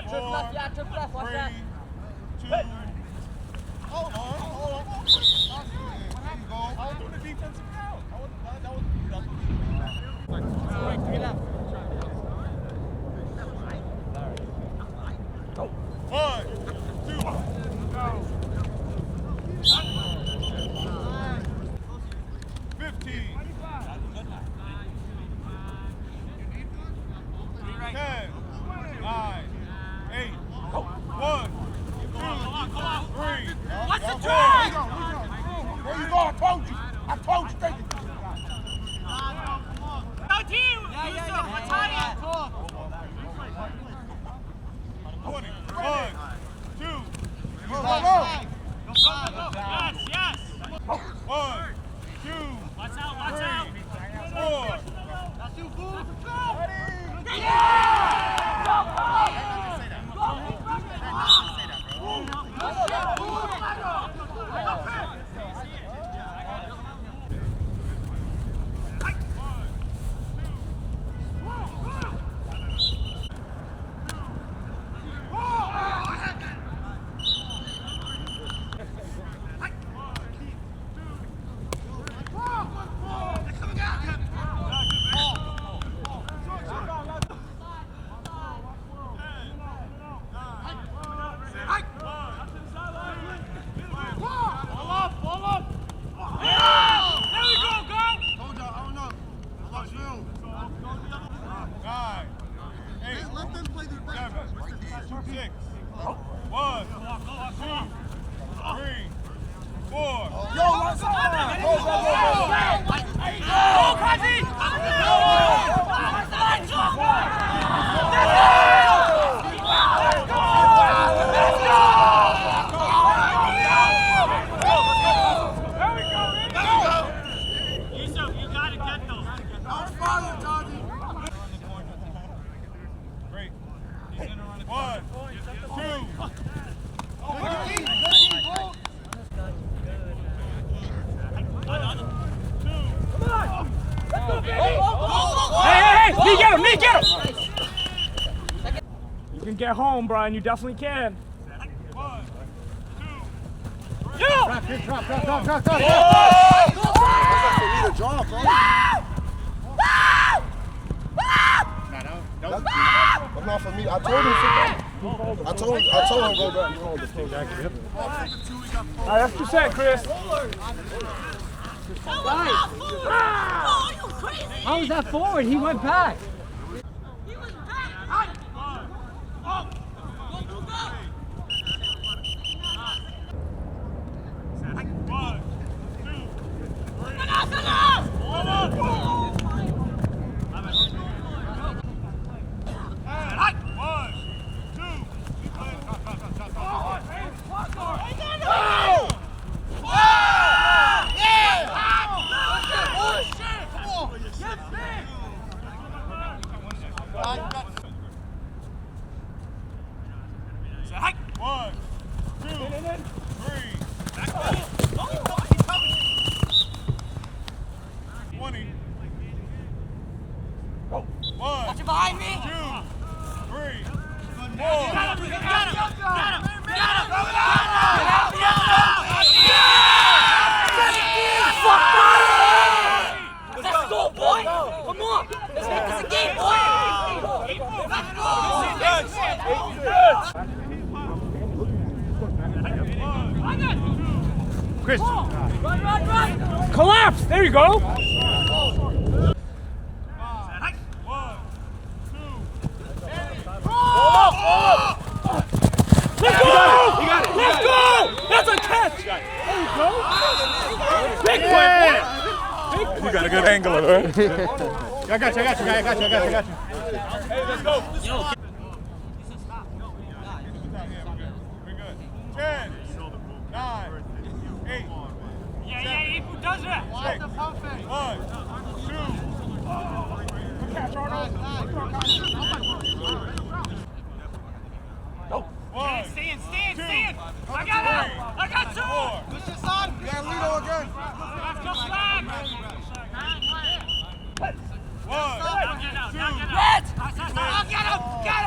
Triple left, yeah, triple left, watch that. 3, 2. Hold on. There you go. I was doing the defensive foul. That was Three left. 1, 2, go. 15. 10, 9, 8, 1, 2, 3. What's the drive? There you go. I told you. Take it. Go team! Yusuf, let's hide it! 20. 1, 2. Go! Yes! 1, 2, Watch out! 4. That's you, fool! Get him! You can get home, Brian. You definitely can. 1, 2. Drop! That's not for me. I told him to sit down. I told him go back. Hold the phone back. All right, that's 2 Chris. How was that forward? He went back. Behind me! 2, 3, 4. Got him! Let's go, boy! Come on! Let's make this a game, boy! Chris. Run! Collapse! There you go! Let's go! That's a catch! There you go! Big play! You got a good angle of it. I got you. Hey, let's go. We're good. 10, 9, 8. Yeah, who does that? 6, 1, 2. Stand! I got two! Push this on! You got Lito again! Let's go flag! 1, 2, I'll get him! Get him!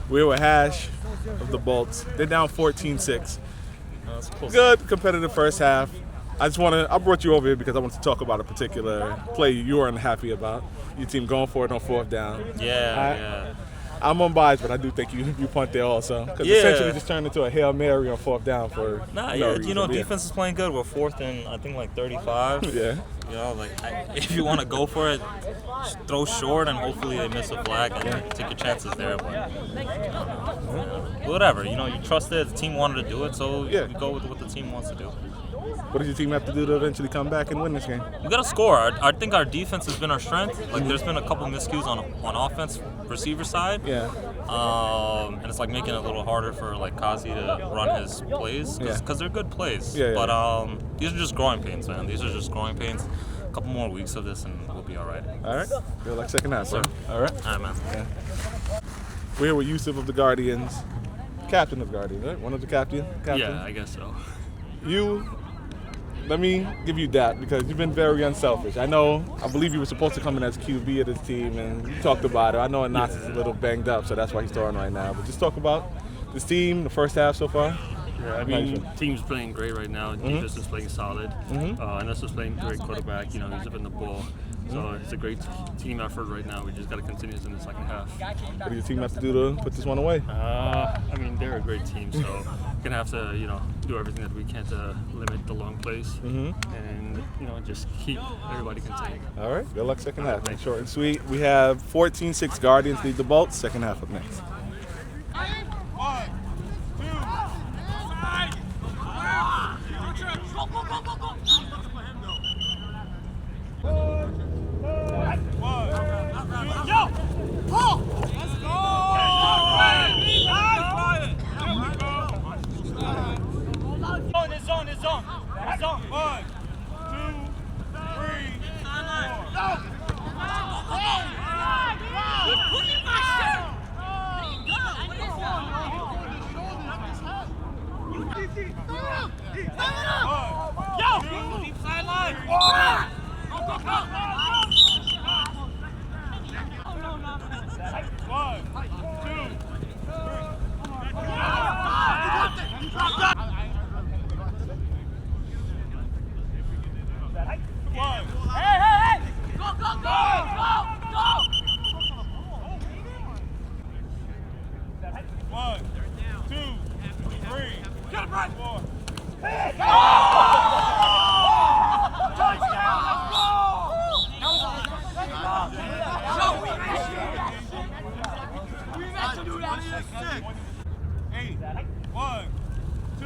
We're with Hash of the Bolts. They're down 14-6. Close. Good competitive first half. I brought you over here because I wanted to talk about a particular play you weren't happy about. Your team going for it on fourth down. Yeah. I'm unbiased, but I do think you punt there also. Because essentially just turned into a Hail Mary on fourth down for no reason. Defense is playing good. We're fourth and I think like 35. Yeah. If you want to go for it, just throw short and hopefully they miss a flag and take your chances there. But whatever, you trust it. The team wanted to do it, so you go with what the team wants to do. What does your team have to do to eventually come back and win this game? We got to score. I think our defense has been our strength. There's been a couple miscues on offense, receiver side. Yeah. And it's like making it a little harder for like Kazi to run his plays because they're good plays. But these are just growing pains, man. These are just growing pains. A couple more weeks of this and we'll be all right. All right. Good luck second half, sir. All right. All right, man. Yeah. We're here with Yusuf of the Guardians, captain of Guardians, right? One of the captains. Yeah, I guess so. Let me give you that because you've been very unselfish. I believe you were supposed to come in as QB of this team, and you talked about it. I know Anas is a little banged up, so that's why he's throwing right now. But just talk about this team, the first half so far. Yeah, I mean, team's playing great right now. Defense is playing solid. Anas is playing great quarterback. You know, he's zipping the ball. So it's a great team effort right now. We just got to continue this in the second half. What does your team have to do to put this one away? I mean, they're a great team, so we're gonna have to, do everything that we can to limit the long plays and just keep everybody contained. All right. Good luck second half. Short and sweet. We have 14-6 Guardians lead the Bolts. Second half up next. 1, 2,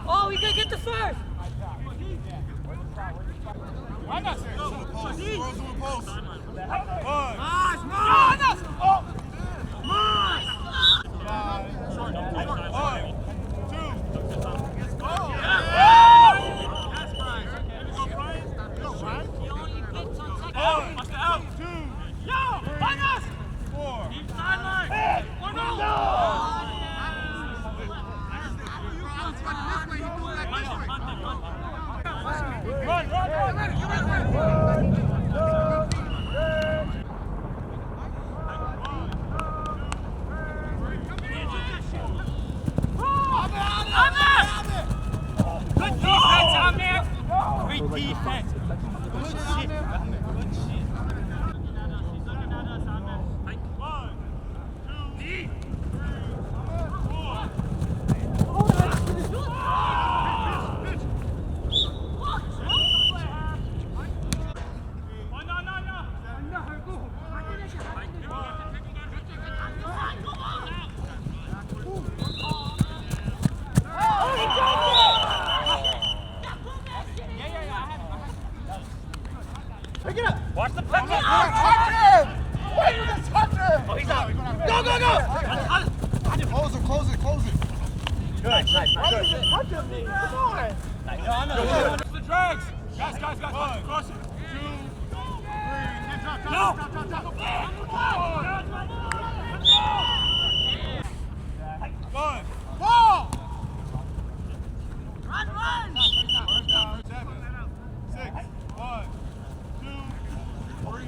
Oh, we gotta get the first. Watch the touch him! Wait, you just touch him! Oh, he's out. Go, go, go! Close it, close it, close it. Good, nice. Why did you just touch him? Come on! The drags. Guys, cross it. 2, 3, no! Good. Ball! Run! First down, 7, 6, 1, 2, 3.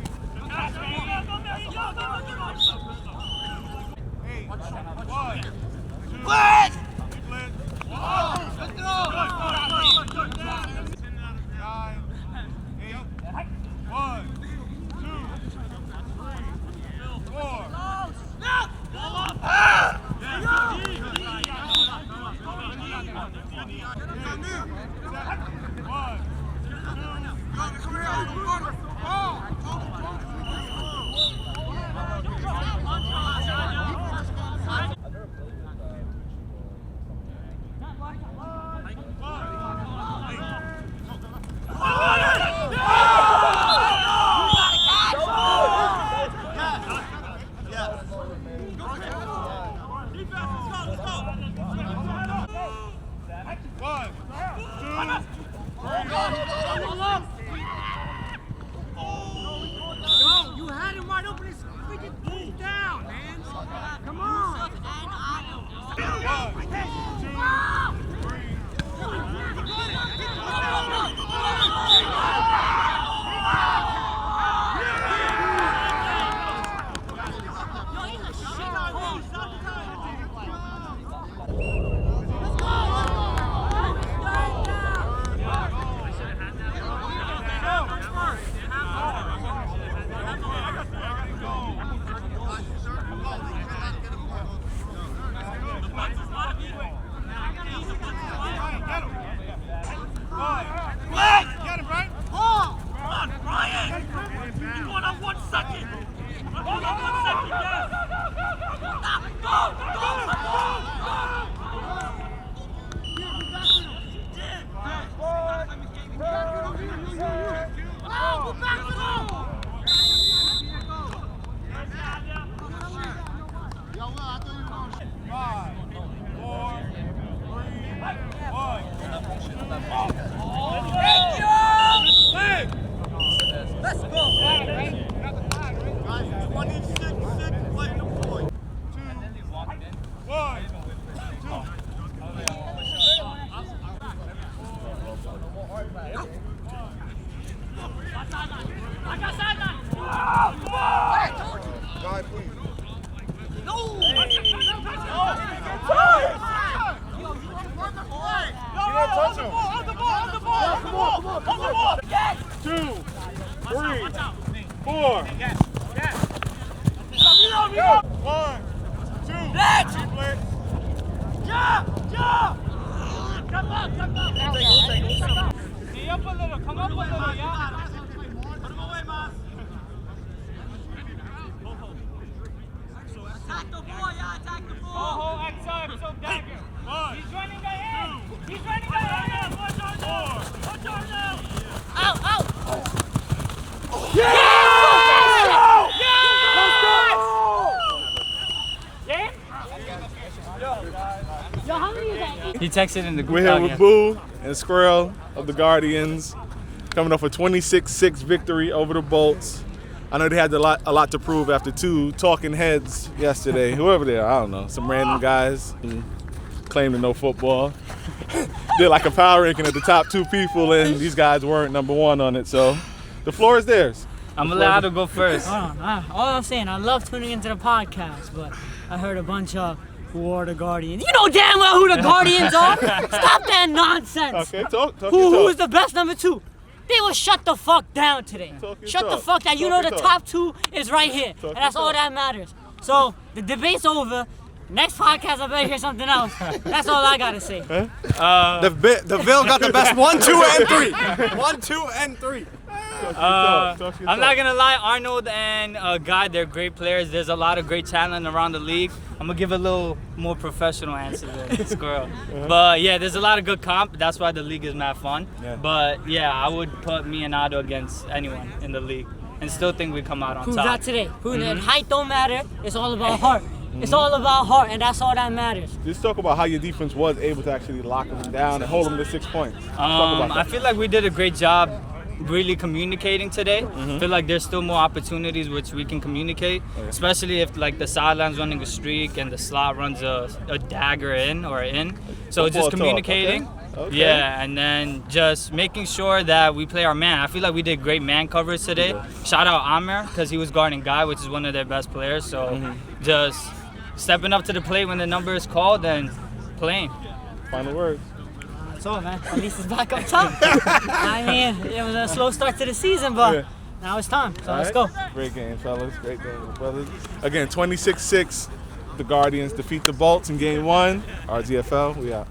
You had him right open. His freaking pulled down, man. Come on. He texted in the group. We're here with Boo and Squirrel of the Guardians, coming off a 26-6 victory over the Bolts. I know they had a lot to prove after two talking heads yesterday. Whoever they are, I don't know, some random guys who claim to know football. Did like a power ranking of the top two people, and these guys weren't number one on it. So the floor is theirs. I'm allowed to go first. All I'm saying, I love tuning into the podcast, but I heard a bunch of who are the Guardians. You know damn well who the Guardians are. Stop that nonsense. Okay, talk Who is the best number two? They will shut the fuck down today. Shut the fuck down. You know the top two is right here, and that's all that matters. So the debate's over. Next podcast, I better hear something else. That's all I gotta say. The Ville got the best 1, 2, and 3. 1, 2, and 3. I'm not gonna lie, Arnold and Guy, they're great players. There's a lot of great talent around the league. I'm gonna give a little more professional answer than Squirrel. But yeah, there's a lot of good comp. That's why the league is mad fun. But yeah, I would put me and Ado against anyone in the league and still think we come out on Prove top. that today. Height don't matter. It's all about heart. It's all about heart, and that's all that matters. Just talk about how your defense was able to actually lock them down and hold them to 6 points. I feel like we did a great job really communicating today. I feel like there's still more opportunities which we can communicate, especially if like the sideline's running a streak and the slot runs a dagger in. So just communicating. Okay. Yeah, and then just making sure that we play our man. I feel like we did great man coverage today. Shout out Amir, because he was guarding Guy, which is one of their best players. So just stepping up to the plate when the number is called and playing. Final words. That's all, man. At least it's back up top. I mean, it was a slow start to the season, but now it's time. So let's go. Great game, fellas. Great game, brothers. Again, 26-6. The Guardians defeat the Bolts in game 1. RZFL, we out.